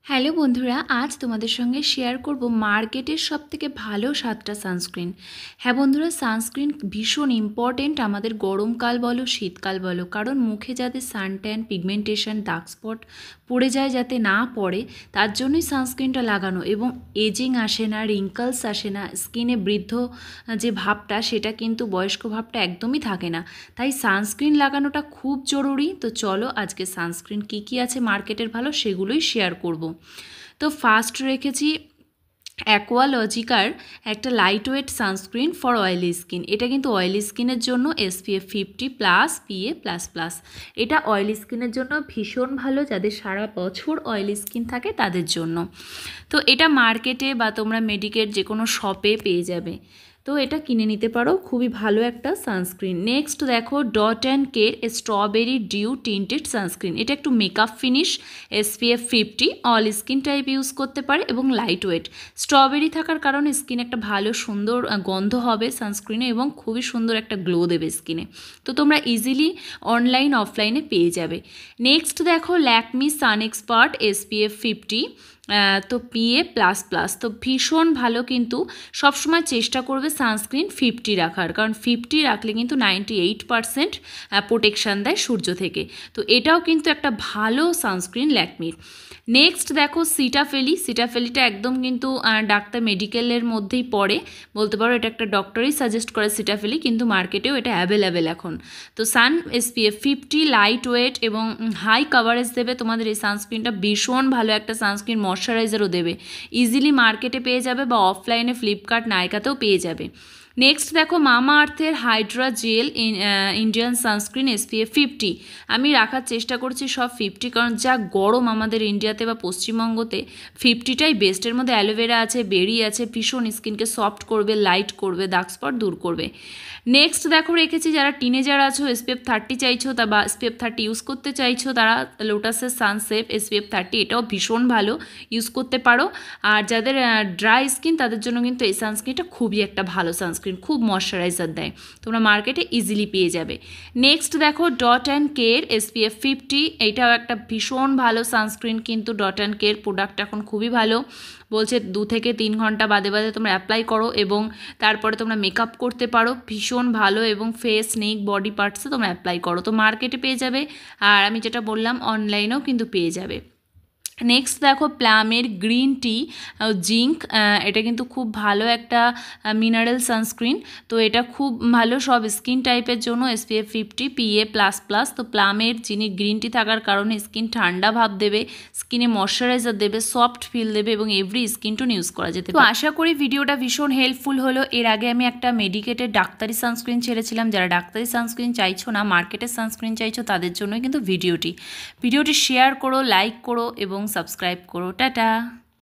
Hello বন্ধুরা, আজ তোমাদের সঙ্গে শেয়ার করব মার্কেটের সবথেকে ভালো 7টা সানস্ক্রিন। হ্যাঁ বন্ধুরা, সানস্ক্রিন ভীষণ ইম্পর্টেন্ট আমাদের গরমকাল বলো শীতকাল বলো, কারণ মুখে যাতে সানট্যান, পিগমেন্টেশন, ডার্ক স্পট পড়ে যায় যাতে না পড়ে, তার জন্যই সানস্ক্রিনটা লাগানো। এবং এজিং আসে না, রিঙ্কলস আসে না, স্কিনে বৃদ্ধ যে ভাবটা সেটা কিন্তু বয়স্ক ভাবটা একদমই থাকে না। তাই সানস্ক্রিন লাগানোটা খুব জরুরি। তো চলো আজকে সানস্ক্রিন কী আছে মার্কেটের ভালো সেগুলোই শেয়ার করব। তো ফার্স্ট রেখেছি অ্যাকোয়ালজিকার একটা light weight sunscreen for oily skin. এটা কিন্তু অয়েলি স্কিনের জন্য SPF 50+ PA++। এটা অয়েলি স্কিনের জন্য ভীষণ ভালো, যাদের সারা বছর অয়েলি স্কিন থাকে তাদের জন্য। তো এটা মার্কেটে বা তোমরা মেডিকেল যে কোনো শপে পেয়ে যাবে, তো এটা কিনে নিতে পারো, খুবই ভালো একটা সানস্ক্রিন। নেক্সট দেখো ডট অ্যান্ড কের স্ট্রবেরি ডিউ টিন্টেড সানস্ক্রিন। এটা একটু makeup finish, SPF 50, all skin type use করতে পারে এবং লাইট ওয়েট। স্ট্রবেরি থাকার কারণে স্কিন একটা ভালো সুন্দর গন্ধ হবে সানস্ক্রিনে এবং খুবই সুন্দর একটা গ্লো দেবে স্কিনে। তো তোমরা ইজিলি অনলাইন অফলাইনে পেয়ে যাবে। নেক্সট দেখো ল্যাকমি সান এক্সপার্ট SPF 50, তো PA++। তো ভীষণ ভালো, কিন্তু সবসময় চেষ্টা করবে সানস্ক্রিন 50 রাখার, কারণ 50 রাখলে কিন্তু 98% প্রোটেকশান দেয় সূর্য থেকে। তো এটাও কিন্তু একটা ভালো সানস্ক্রিন ল্যাকমির। নেক্সট দেখো সিটাফেলিটা একদম কিন্তু ডাক্তার মেডিকেলের মধ্যেই পড়ে বলতে পারো, এটা একটা ডক্টরই সাজেস্ট করে সিটাফেলি, কিন্তু মার্কেটেও এটা অ্যাভেলেবেল এখন। তো সান SPF 50 লাইট ওয়েট এবং হাই কাভারেজ দেবে তোমাদের এই সানস্ক্রিনটা। ভীষণ ভালো একটা সানস্ক্রিন, ময়শ্চারাইজারও দেবে। ইজিলি মার্কেটে পেয়ে যাবে বা অফলাইনে ফ্লিপকার্ট, নাইকাতেও পেয়ে যাবে। নেক্সট দেখো মামা আর্থের hydra gel Indian sunscreen SPF 50। আমি রাখার চেষ্টা করছি সব 50, কারণ যা গরম আমাদের ইন্ডিয়াতে বা পশ্চিমবঙ্গতে 50টাই বেস্ট। এর মধ্যে অ্যালোভেরা আছে, বেরি আছে, ভীষণ স্কিনকে সফট করবে, লাইট করবে, ডার্ক স্পট দূর করবে। নেক্সট দেখো রেখেছি যারা টিনেজার আছো, SPF 30 চাইছো তা বা SPF 30 ইউজ করতে চাইছো, তারা লোটাসের সানসেফ SPF 30, এটাও ভীষণ ভালো, ইউজ করতে পারো। আর যাদের ড্রাই স্কিন তাদের জন্য কিন্তু এই সানস্ক্রিনটা খুবই একটা ভালো সানস্ক্রিন, খুব ময়শ্চারাইজার দেয়, তোমরা মার্কেটে ইজিলি পেয়ে যাবে। নেক্সট দেখো ডট অ্যান্ড কের SPF 50, এইটাও একটা ভীষণ ভালো সানস্ক্রিন, কিন্তু ডট অ্যান্ড কের প্রোডাক্ট এখন খুবই ভালো, বলছে 2 থেকে 3 ঘন্টা বাদে বাদে তোমরা অ্যাপ্লাই করো এবং তারপরে তোমরা মেকআপ করতে পারো, ভীষণ ভালো, এবং ফেস, নেক, বডি পার্টসে তোমরা অ্যাপ্লাই করো। তো মার্কেটে পেয়ে যাবে, আর আমি যেটা বললাম অনলাইনেও কিন্তু পেয়ে যাবে। নেক্সট দেখো প্লামের গ্রিন টি জিঙ্ক, এটা কিন্তু খুব ভালো একটা মিনারেল সানস্ক্রিন। তো এটা খুব ভালো সব স্কিন টাইপের জন্য, SPF 50 PA++। তো প্লামের যিনি গ্রিন টি থাকার কারণে স্কিন ঠান্ডা ভাব দেবে, স্কিনে ময়শ্চারাইজার দেবে, সফট ফিল দেবে এবং এভরি স্কিন টোন ইউজ করা যেতে পারে। তো আশা করি ভিডিওটা ভীষণ হেল্পফুল হলো। এর আগে আমি একটা মেডিকেটের ডাক্তারি সানস্ক্রিন ছেড়েছিলাম, যারা ডাক্তারি সানস্ক্রিন চাইছো না, মার্কেটের সানস্ক্রিন চাইছো, তাদের জন্য কিন্তু ভিডিওটি শেয়ার করো, লাইক করো এবং সাবস্ক্রাইব করো। টাটা।